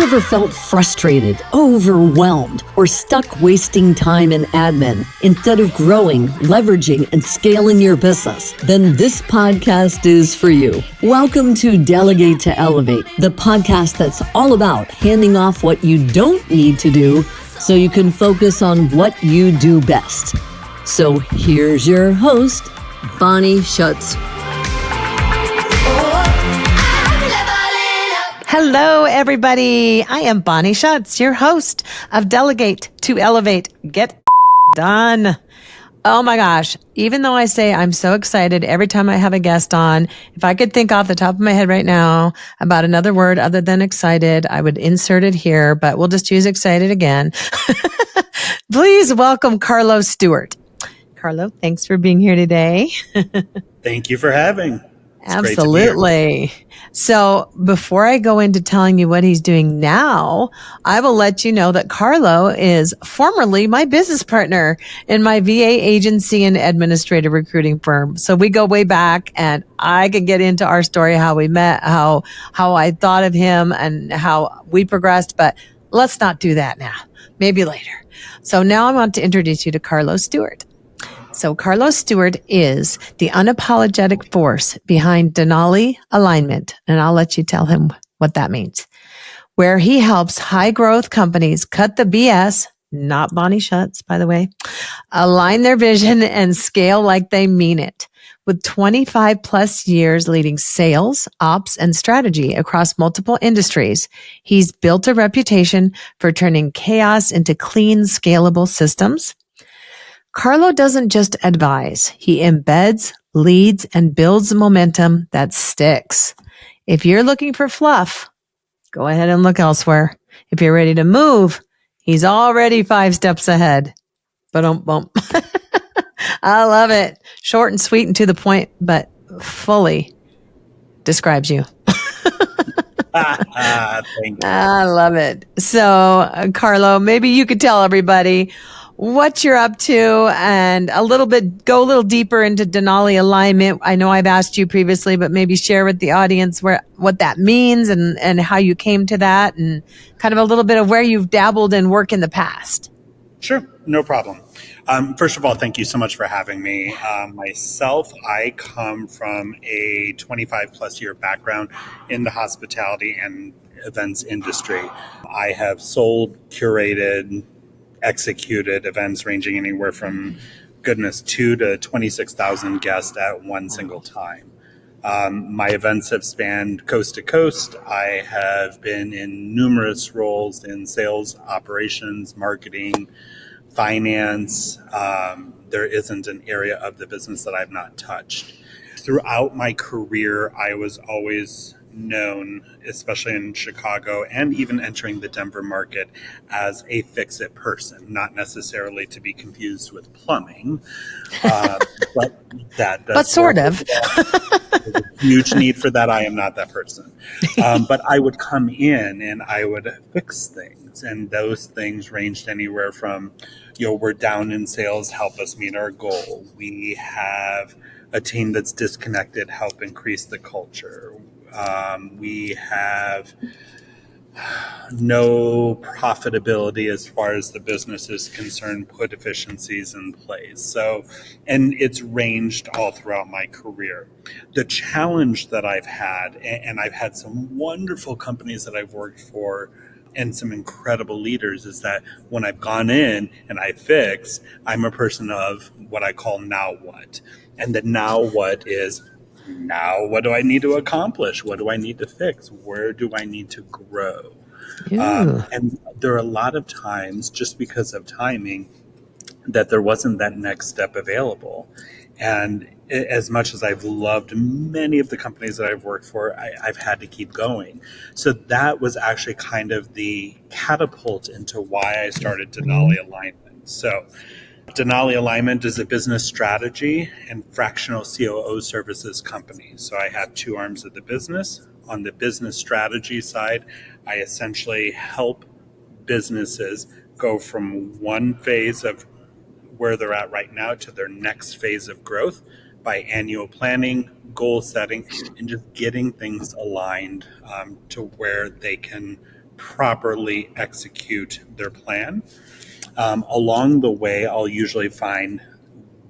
you ever felt frustrated, overwhelmed, or stuck wasting time in admin instead of growing, leveraging, and scaling your business? Then this podcast is for you. Welcome to Delegate to Elevate, the podcast that's all about handing off what you don't need to do so you can focus on what you do best. So here's your host, Bonnie Schutz. Hello, everybody. I am Bonnie Schutz, your host of Delegate to Elevate. Get done. Oh my gosh. Even though I say I'm so excited every time I have a guest on, if I could think off the top of my head right now about another word other than excited, I would insert it here, but we'll just use excited again. Please welcome Carlo Stuart. Carlo, thanks for being here today. Thank you for having. Absolutely. So before I go into telling you what he's doing now, I will let you know that Carlo is formerly my business partner in my VA agency and administrative recruiting firm. So we go way back, and I can get into our story, how we met, how I thought of him and how we progressed, but let's not do that now. Maybe later. So now I want to introduce you to Carlo Stuart. So Carlo Stuart is the unapologetic force behind Denali Alignment, and I'll let you tell him what that means, where he helps high-growth companies cut the BS, not Bonnie Schutz, by the way, align their vision and scale like they mean it. With 25 plus years leading sales, ops, and strategy across multiple industries, he's built a reputation for turning chaos into clean, scalable systems. Carlo doesn't just advise. He embeds, leads, and builds momentum that sticks. If you're looking for fluff, go ahead and look elsewhere. If you're ready to move, he's already 5 steps ahead. Ba-dum-bum. I love it. Short and sweet and to the point, but fully describes you. Thank you. I love it. So, Carlo, maybe you could tell everybody what you're up to and go a little deeper into Denali Alignment. I know I've asked you previously, but maybe share with the audience what that means and how you came to that, and kind of a little bit of where you've dabbled in work in the past. Sure, no problem. First of all, thank you so much for having me. Myself, I come from a 25 plus year background in the hospitality and events industry. I have sold, curated, executed events ranging anywhere from 2 to 26,000 guests at one single time. My events have spanned coast to coast. I have been in numerous roles in sales, operations, marketing, finance. There isn't an area of the business that I've not touched. Throughout my career, I was always known, especially in Chicago and even entering the Denver market, as a fix-it person, not necessarily to be confused with plumbing, but that does. But sort of. There's a huge need for that. I am not that person. But I would come in and I would fix things, and those things ranged anywhere from, we're down in sales, help us meet our goal. We have a team that's disconnected, help increase the culture. We have no profitability as far as the business is concerned, put efficiencies in place. So, and it's ranged all throughout my career. The challenge that I've had, and I've had some wonderful companies that I've worked for and some incredible leaders, is that when I've gone in and I fix, I'm a person of what I call now what. And the now what is, now what do I need to accomplish? What do I need to fix? Where do I need to grow? And there are a lot of times, just because of timing, that there wasn't that next step available. And as much as I've loved many of the companies that I've worked for, I've had to keep going. So that was actually kind of the catapult into why I started Denali Alignment. So Denali Alignment is a business strategy and fractional COO services company. So I have 2 arms of the business. On the business strategy side, I essentially help businesses go from one phase of where they're at right now to their next phase of growth by annual planning, goal setting, and just getting things aligned to where they can properly execute their plan. Along the way, I'll usually find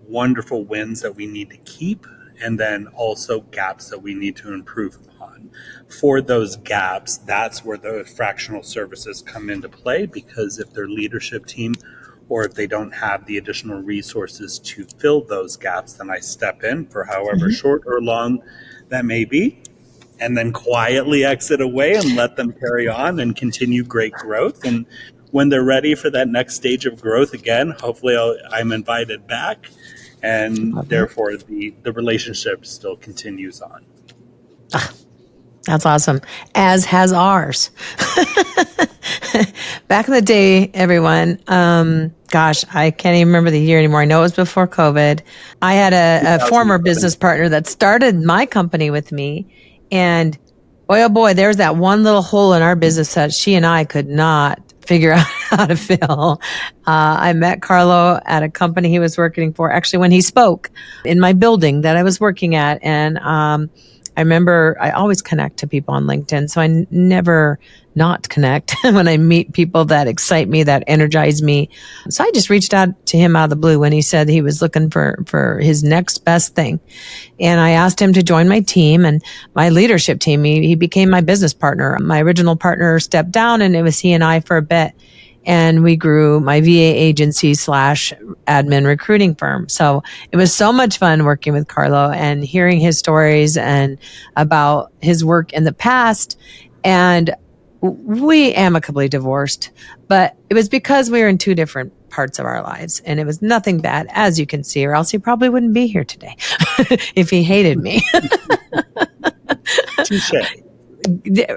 wonderful wins that we need to keep, and then also gaps that we need to improve upon. For those gaps, that's where the fractional services come into play, because if their leadership team or if they don't have the additional resources to fill those gaps, then I step in for however short or long that may be, and then quietly exit away and let them carry on and continue great growth. And when they're ready for that next stage of growth again, hopefully I'm invited back, and therefore the relationship still continues on. That's awesome. As has ours. Back in the day, everyone, gosh, I can't even remember the year anymore. I know it was before COVID. I had a former business partner that started my company with me. And boy, oh boy, there's that one little hole in our business that she and I could not figure out how to fill. I met Carlo at a company he was working for, actually, when he spoke in my building that I was working at. And I remember I always connect to people on LinkedIn, so I never not connect when I meet people that excite me, that energize me. So I just reached out to him out of the blue when he said he was looking for his next best thing. And I asked him to join my team and my leadership team. He became my business partner. My original partner stepped down, and it was he and I for a bit. And we grew my VA agency / admin recruiting firm. So it was so much fun working with Carlo and hearing his stories and about his work in the past. And we amicably divorced, but it was because we were in two different parts of our lives, and it was nothing bad, as you can see, or else he probably wouldn't be here today if he hated me. Touche.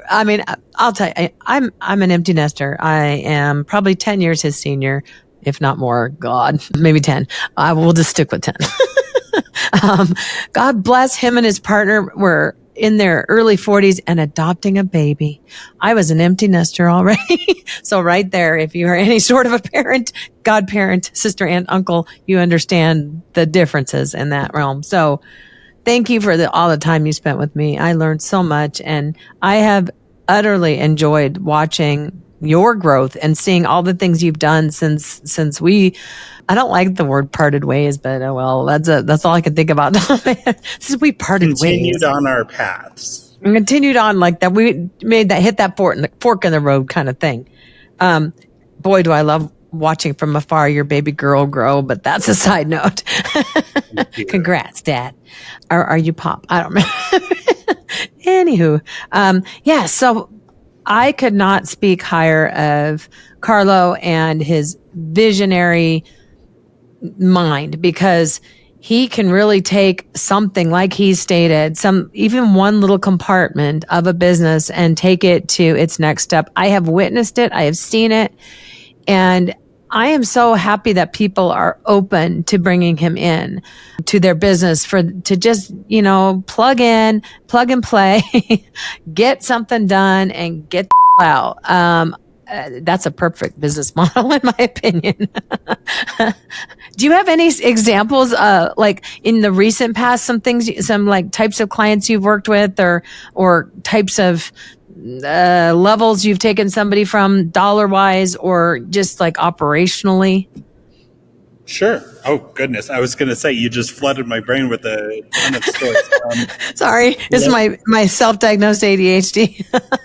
I mean, I'll tell you, I'm an empty nester. I am probably 10 years his senior, if not more. God, maybe 10. I will just stick with 10. God bless him, and his partner were in their early 40s and adopting a baby. I was an empty nester already. So right there, if you are any sort of a parent, godparent, sister, aunt, uncle, you understand the differences in that realm. So thank you for all the time you spent with me. I learned so much, and I have utterly enjoyed watching your growth and seeing all the things you've done since we, I don't like the word parted ways, but oh well, that's all I can think about. Since we parted ways. Continued on our paths. And continued on like that. We made that, hit that fork in the road kind of thing. Boy, do I love watching from afar your baby girl grow, but that's a side note. Congrats, Dad. Are you Pop? I don't know. Anywho, yeah, so I could not speak higher of Carlo and his visionary mind, because he can really take something like he stated, even one little compartment of a business, and take it to its next step. I have witnessed it. I have seen it. And I am so happy that people are open to bringing him in to their business to just, plug in, plug and play, get something done and get the out. That's a perfect business model, in my opinion. Do you have any examples, like in the recent past, some like types of clients you've worked with, or types of levels you've taken somebody from, dollar wise or just like operationally? Sure. Oh, goodness. I was going to say, you just flooded my brain with a ton of stories. Sorry, it's my self-diagnosed ADHD.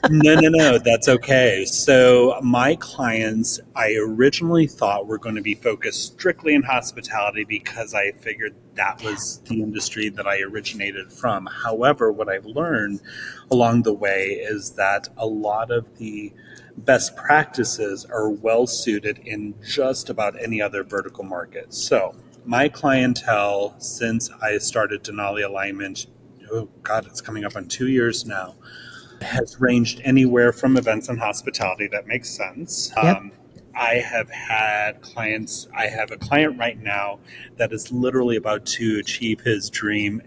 No, that's okay. So my clients, I originally thought were going to be focused strictly in hospitality, because I figured that was the industry that I originated from. However, what I've learned along the way is that a lot of the best practices are well suited in just about any other vertical market. So my clientele, since I started Denali Alignment, oh God, it's coming up on 2 years now, has ranged anywhere from events and hospitality. That makes sense. Yep. I have had clients. I have a client right now that is literally about to achieve his dream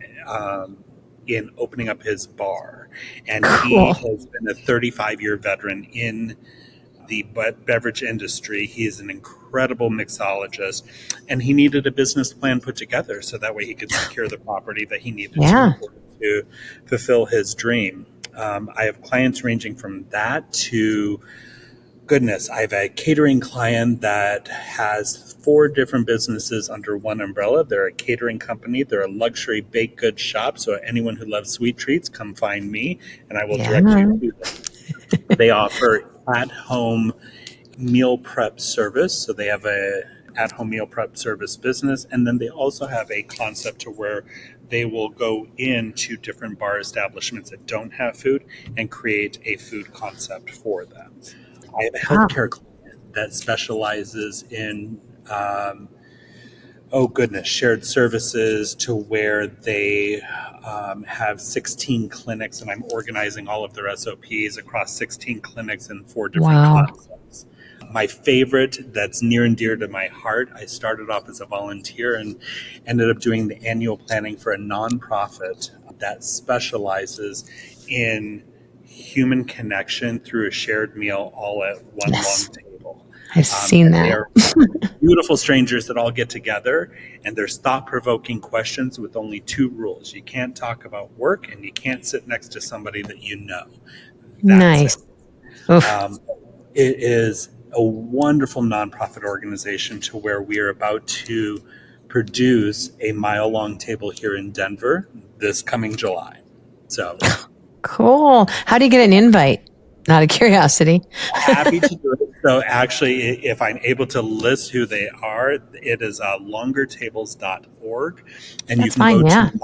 in opening up his bar. And Cool. He has been a 35-year veteran in the beverage industry. He is an incredible mixologist, and he needed a business plan put together so that way he could secure the property that he needed to fulfill his dream. I have clients ranging from that to goodness, I have a catering client that has 4 different businesses under one umbrella. They're a catering company. They're a luxury baked goods shop. So anyone who loves sweet treats, come find me and I will direct you to them. They offer at-home meal prep service. So they have a at-home meal prep service business. And then they also have a concept to where they will go into different bar establishments that don't have food and create a food concept for them. I have a healthcare client that specializes in, shared services to where they have 16 clinics, and I'm organizing all of their SOPs across 16 clinics in 4 different concepts. My favorite that's near and dear to my heart, I started off as a volunteer and ended up doing the annual planning for a nonprofit that specializes in human connection through a shared meal all at one long table. I've seen that. They are beautiful strangers that all get together, and there's thought-provoking questions with only 2 rules. You can't talk about work, and you can't sit next to somebody that you know. Nice. It is a wonderful nonprofit organization to where we are about to produce a mile-long table here in Denver this coming July. So cool. How do you get an invite? Out of curiosity. Happy to do it. So actually, if I'm able to list who they are, it is longertables.org, and That's you can fine, go yeah. to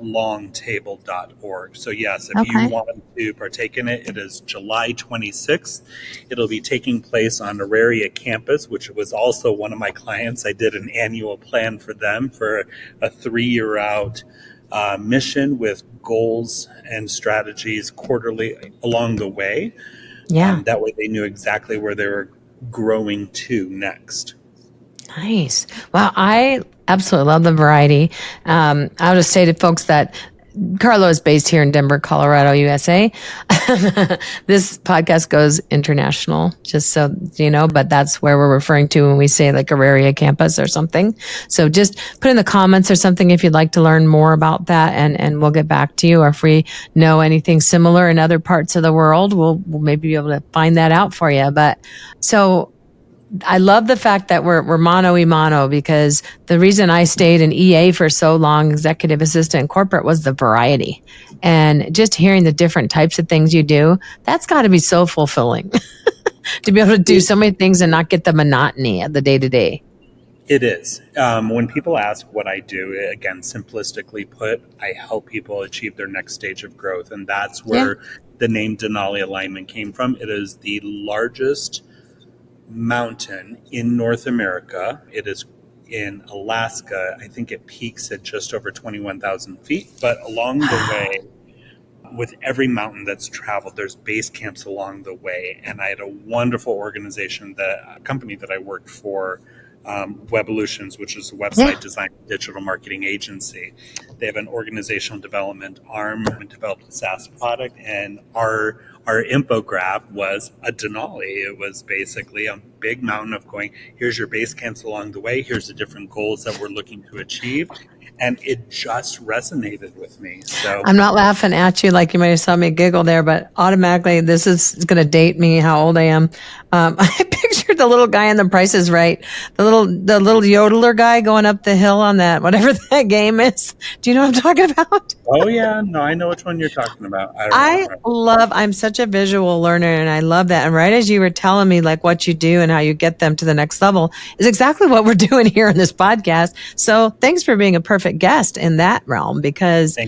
milelongtable.org. So yes, if you want to partake in it, it is July 26th. It'll be taking place on Auraria campus, which was also one of my clients. I did an annual plan for them for a 3-year out mission with goals and strategies quarterly along the way. Yeah. That way they knew exactly where they were growing to next. Nice. Well, I absolutely love the variety. I'll just say to folks that Carlo is based here in Denver, Colorado, USA. This podcast goes international, just so you know, but that's where we're referring to when we say like Auraria campus or something. So just put in the comments or something if you'd like to learn more about that, and we'll get back to you. Or if we know anything similar in other parts of the world, we'll maybe be able to find that out for you. But so I love the fact that we're mano y mano, because the reason I stayed in EA for so long, executive assistant in corporate, was the variety. And just hearing the different types of things you do, that's got to be so fulfilling to be able to do so many things and not get the monotony of the day to day. It is. When people ask what I do, again, simplistically put, I help people achieve their next stage of growth. And that's where the name Denali Alignment came from. It is the largest mountain in North America. It is in Alaska. I think it peaks at just over 21,000 feet. But along the way, with every mountain that's traveled, there's base camps along the way. And I had a wonderful organization, a company that I worked for, Webolutions, which is a website design and digital marketing agency. They have an organizational development arm and developed a SaaS product, and our infograph was a Denali. It was basically a big mountain of going, here's your base camps along the way, here's the different goals that we're looking to achieve. And it just resonated with me. So I'm not laughing at you like you might have saw me giggle there, but automatically this is going to date me how old I am. I pictured the little guy on The Price is Right, the little yodeler guy going up the hill on that, whatever that game is. Do you know what I'm talking about? Oh yeah, no, I know which one you're talking about. I'm such a visual learner, and I love that. And right as you were telling me like what you do and how you get them to the next level is exactly what we're doing here in this podcast. So thanks for being a perfect guest in that realm, because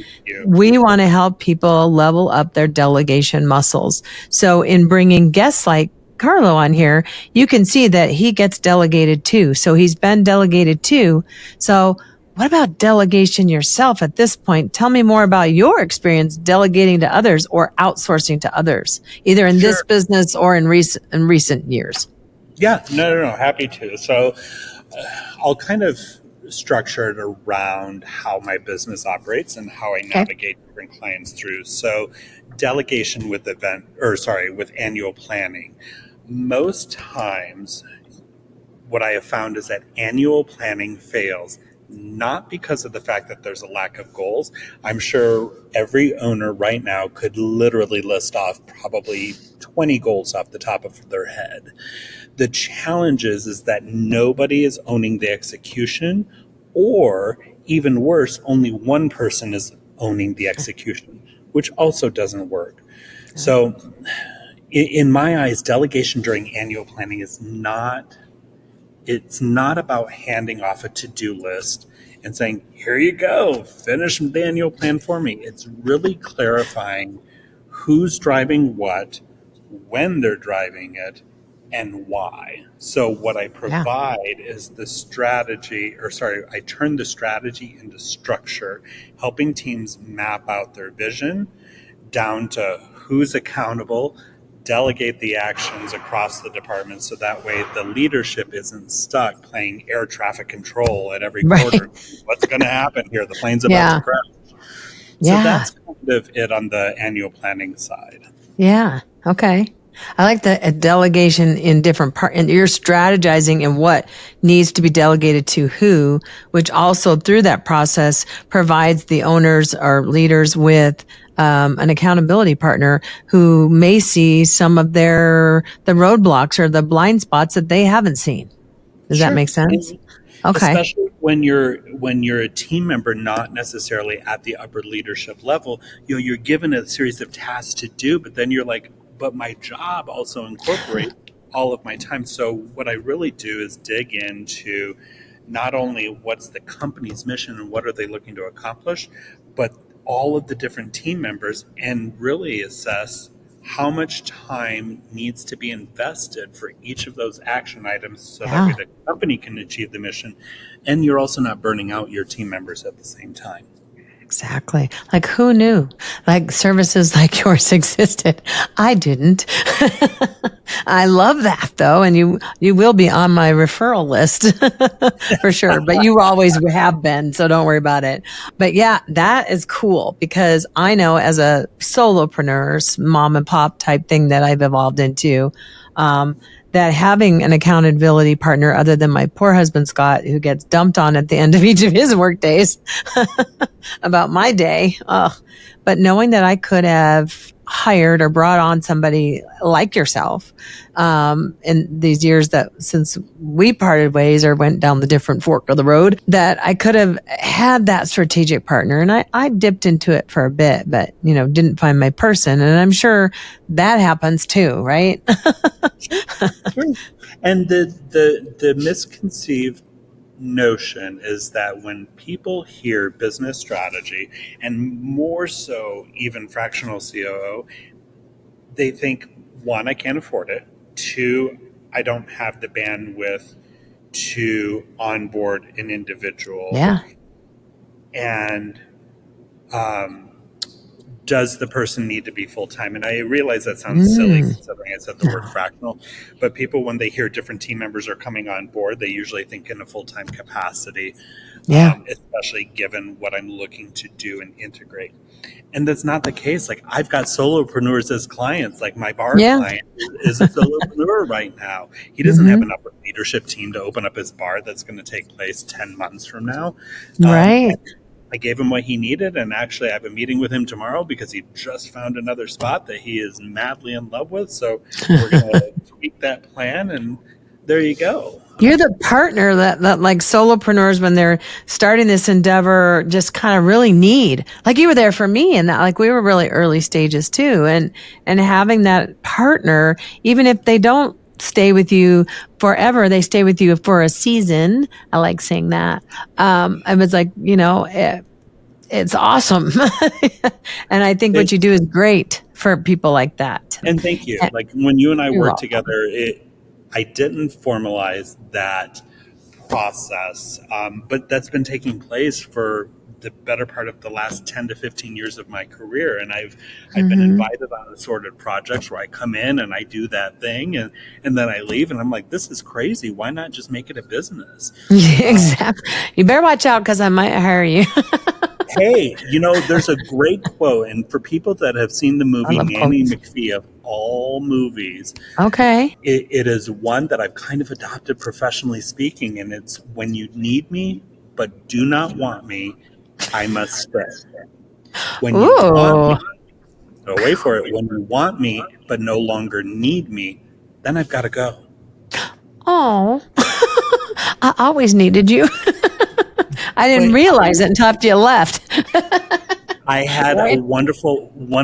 we want to help people level up their delegation muscles. So in bringing guests like Carlo on here, you can see that he gets delegated to. So he's been delegated to. So what about delegation yourself at this point? Tell me more about your experience delegating to others or outsourcing to others, either in this business or in recent years. Yeah, no, happy to. So I'll kind of structure it around how my business operates and how I navigate different clients through. So delegation with annual planning. Most times what I have found is that annual planning fails, not because of the fact that there's a lack of goals. I'm sure every owner right now could literally list off probably 20 goals off the top of their head. The challenge is that nobody is owning the execution, or even worse, only one person is owning the execution, which also doesn't work. So in my eyes, delegation during annual planning it's not about handing off a to-do list and saying, here you go, finish the annual plan for me. It's really clarifying who's driving what, when they're driving it, and why. So what I provide is the strategy, I turn the strategy into structure, helping teams map out their vision down to who's accountable, delegate the actions across the department, so that way the leadership isn't stuck playing air traffic control at every quarter. What's going to happen here? The plane's about to crash. So that's kind of it on the annual planning side. Yeah. Okay. I like the delegation in different parts, and you're strategizing in what needs to be delegated to who, which also through that process provides the owners or leaders with an accountability partner who may see some of the roadblocks or the blind spots that they haven't seen. Does that make sense? Okay. Especially when you're a team member, not necessarily at the upper leadership level, you're given a series of tasks to do, but then you're like, but my job also incorporates all of my time. So what I really do is dig into not only what's the company's mission and what are they looking to accomplish, but all of the different team members, and really assess how much time needs to be invested for each of those action items so that way the company can achieve the mission, and you're also not burning out your team members at the same time. Exactly. Like, who knew? Like, services like yours existed. I didn't. I love that, though, and you will be on my referral list for sure. But you always have been, so don't worry about it. But yeah, that is cool, because I know as a solopreneur, mom and pop type thing that I've evolved into, that having an accountability partner other than my poor husband, Scott, who gets dumped on at the end of each of his work days about my day. But knowing that I could have hired or brought on somebody like yourself in these years that since we parted ways or went down the different fork of the road, that I could have had that strategic partner. And I dipped into it for a bit, but, didn't find my person. And I'm sure that happens too, right? Sure. And the misconceived notion is that when people hear business strategy, and more so even fractional COO, they think, one, I can't afford it. Two, I don't have the bandwidth to onboard an individual. Yeah. And does the person need to be full-time? And I realize that sounds silly considering I said the word fractional, but people, when they hear different team members are coming on board, they usually think in a full-time capacity, especially given what I'm looking to do and integrate. And that's not the case. Like, I've got solopreneurs as clients. Like, my bar client is a solopreneur right now. He doesn't have an upper leadership team to open up his bar that's going to take place 10 months from now. Right. I gave him what he needed, and actually I have a meeting with him tomorrow because he just found another spot that he is madly in love with. So we're going to tweak that plan, and there you go. You're the partner that like solopreneurs, when they're starting this endeavor, just kind of really need. Like, you were there for me, and that, like, we were really early stages too. And having that partner, even if they don't stay with you forever, they stay with you for a season. I like saying that. I was like, it's awesome. And I think what you do is great for people like that. And thank you. Like, when you and I worked together, I didn't formalize that process, but that's been taking place for the better part of the last 10 to 15 years of my career. And I've been invited on assorted projects where I come in and I do that thing, and then I leave, and I'm like, this is crazy. Why not just make it a business? Exactly. You better watch out, because I might hire you. Hey, there's a great quote, and for people that have seen the movie Nanny McPhee of all movies, okay, it is one that I've kind of adopted professionally speaking, and it's, when you need me but do not want me, I must stay. When you want me, So wait for it. When you want me, but no longer need me, then I've got to go. Oh, I always needed you. I didn't realize it until after you left. I had Right. one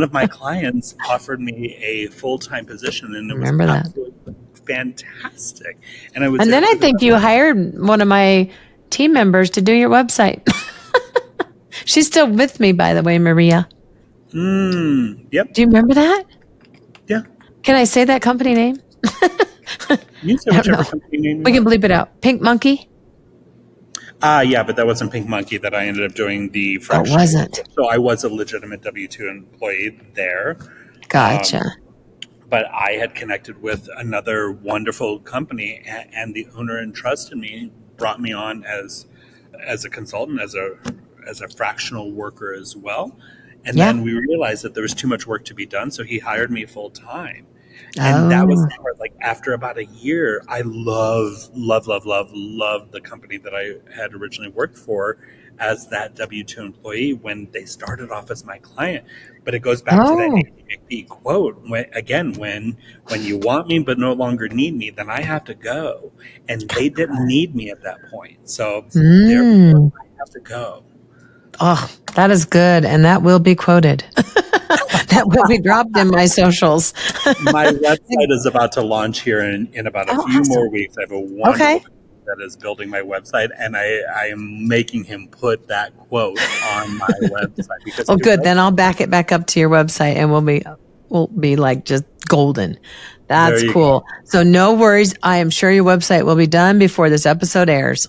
of my clients offered me a full-time position, and it was Remember that. absolutely fantastic. And I was And there then I for the think you hired one of my team members to do your website. She's still with me, by the way, Maria. Yep. Do you remember that? Yeah. Can I say that company name? You can say I don't whichever know. company name We you can want. bleep it out. Pink Monkey? Yeah, but that wasn't Pink Monkey that I ended up doing the Oh, it fractional. wasn't. So I was a legitimate W-2 employee there. Gotcha. But I had connected with another wonderful company, and the owner entrusted me, brought me on as a consultant, as a fractional worker as well. And Yeah. then we realized that there was too much work to be done, so he hired me full time. And that was Oh, the part, like after about a year, I love the company that I had originally worked for as that W-2 employee when they started off as my client. But it goes back to that oh, Nancy McPhee quote. When you want me but no longer need me, then I have to go. And they didn't need me at that point. So therefore, mm. I have to go. Oh, that is good. And that will be quoted. That will be dropped in my socials. My website is about to launch here in about a Oh, few more awesome. weeks. I have a Okay. wonderful company that is building my website, and I am making him put that quote on my website because Well, it good. Then resonates. I'll back it back up to your website and we'll be like just golden. There That's you go. cool. So no worries. I am sure your website will be done before this episode airs.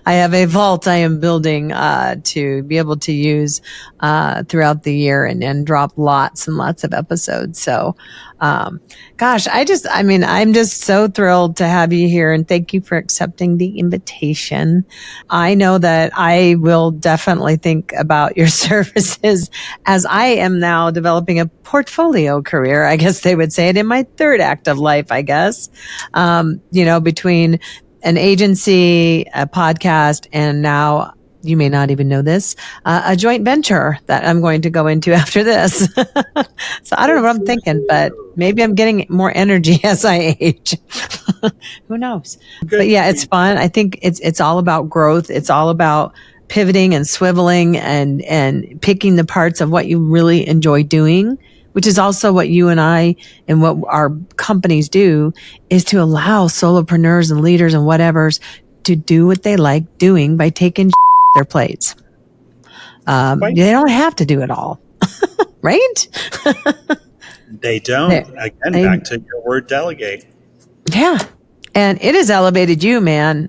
I have a vault I am building to be able to use throughout the year and drop lots and lots of episodes. So, gosh, I'm just so thrilled to have you here and thank you for accepting the invitation. I know that I will definitely think about your services as I am now developing a portfolio career. I guess they would say it in my third act of life, I guess. Between an agency, a podcast, and now you may not even know this, a joint venture that I'm going to go into after this. So I don't know Good what I'm for thinking, but you. maybe I'm getting more energy as I age. Who knows? But Good yeah, for it's you. fun. I think it's all about growth. It's all about pivoting and swiveling and picking the parts of what you really enjoy doing, which is also what you and I and what our companies do, is to allow solopreneurs and leaders and whatevers to do what they like doing by taking their plates. Quite. They don't have to do it all, right? They don't. Again, They, back to your word delegate. yeah. And it has elevated you, man.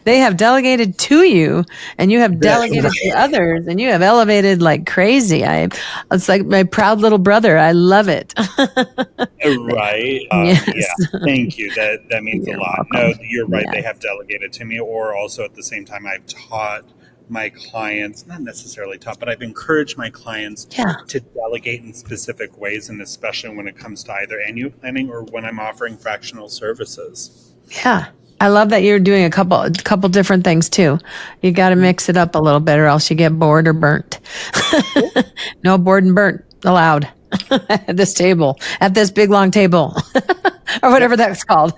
They have delegated to you and you have That's delegated to right. others and you have elevated like crazy. It's like my proud little brother. I love it. Right. Yeah. Yes. Thank you. That means a You're lot. No, welcome. you're right. Yeah. They have delegated to me, or also at the same time, I've taught my clients, not necessarily taught, but I've encouraged my clients Yeah. to delegate in specific ways, and especially when it comes to either annual planning or when I'm offering fractional services. Yeah. I love that you're doing a couple different things too. You got to mix it up a little bit or else you get bored or burnt. No bored and burnt allowed at this table, at this big long table or whatever Yep. that's called.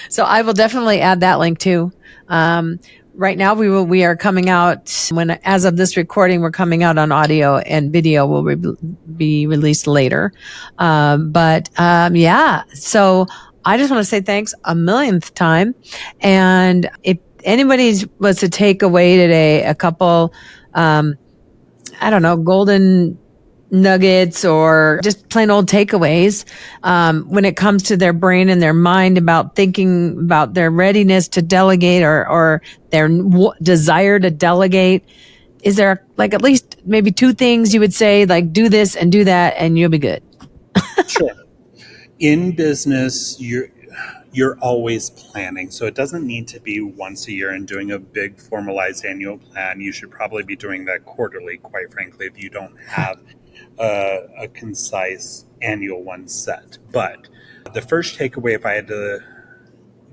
So I will definitely add that link too. Right now we are coming out as of this recording, we're coming out on audio and video will be released later. Yeah, so I just want to say thanks a millionth time. And if anybody was to take away today a couple, I don't know, golden nuggets or just plain old takeaways when it comes to their brain and their mind about thinking about their readiness to delegate or their desire to delegate, is there like at least maybe two things you would say, like do this and do that and you'll be good? Sure. In business, you're always planning. So it doesn't need to be once a year and doing a big formalized annual plan. You should probably be doing that quarterly, quite frankly, if you don't have a concise annual one set. But the first takeaway, if I had to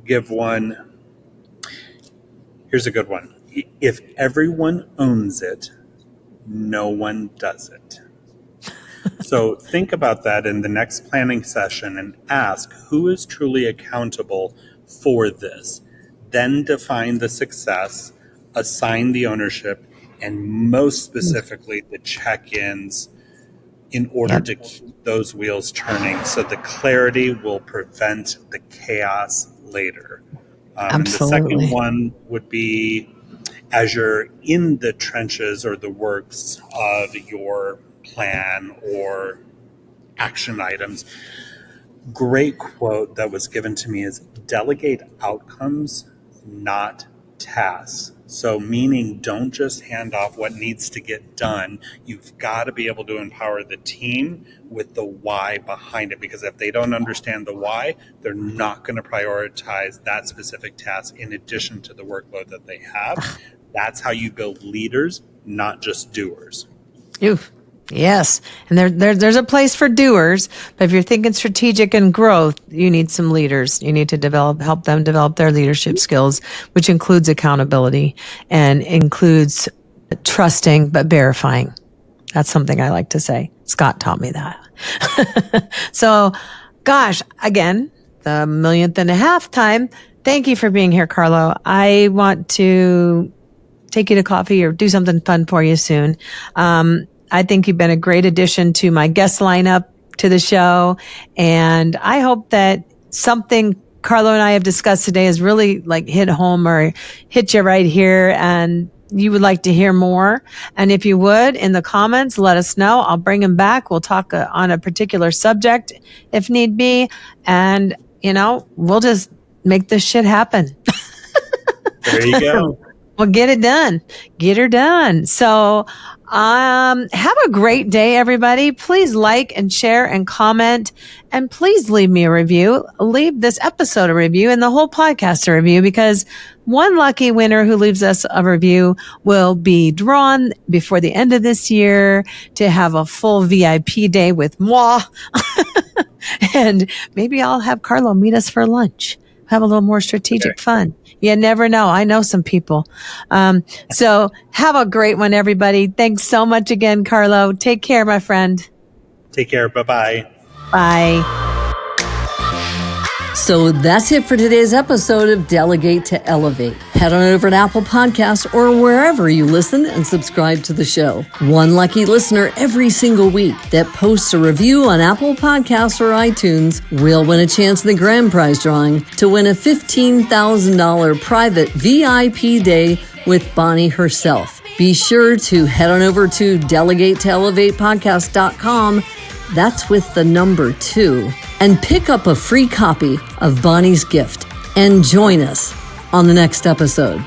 give one, here's a good one. If everyone owns it, no one does it. So think about that in the next planning session and ask who is truly accountable for this. Then define the success, assign the ownership, and most specifically the check-ins in order to keep those wheels turning so the clarity will prevent the chaos later. And the second one would be, as you're in the trenches or the works of your plan or action items, great quote that was given to me is delegate outcomes, not tasks. So meaning don't just hand off what needs to get done. You've got to be able to empower the team with the why behind it, because if they don't understand the why, they're not going to prioritize that specific task in addition to the workload that they have. That's how you build leaders, not just doers. Oof. Yes. And there's a place for doers, but if you're thinking strategic and growth, you need some leaders. You need to help them develop their leadership skills, which includes accountability and includes trusting, but verifying. That's something I like to say. Scott taught me that. So, gosh, again, the 1,500,000th time. Thank you for being here, Carlo. I want to take you to coffee or do something fun for you soon. I think you've been a great addition to my guest lineup to the show. And I hope that something Carlo and I have discussed today has really like hit home or hit you right here and you would like to hear more. And if you would, in the comments, let us know. I'll bring him back. We'll talk on a particular subject if need be. And, we'll just make this shit happen. There you go. Well, get it done. Get her done. So, have a great day, everybody. Please like and share and comment, and please leave me a review. Leave this episode a review and the whole podcast a review, because one lucky winner who leaves us a review will be drawn before the end of this year to have a full VIP day with moi. And maybe I'll have Carlo meet us for lunch. Have a little more strategic fun. You never know. I know some people. So have a great one, everybody. Thanks so much again, Carlo. Take care, my friend. Take care. Bye-bye. Bye. So that's it for today's episode of Delegate to Elevate. Head on over to Apple Podcasts or wherever you listen and subscribe to the show. One lucky listener every single week that posts a review on Apple Podcasts or iTunes will win a chance in the grand prize drawing to win a $15,000 private VIP day with Bonnie herself. Be sure to head on over to delegatetoelevatepodcast.com. That's with the number 2. And pick up a free copy of Bonnie's gift and join us on the next episode.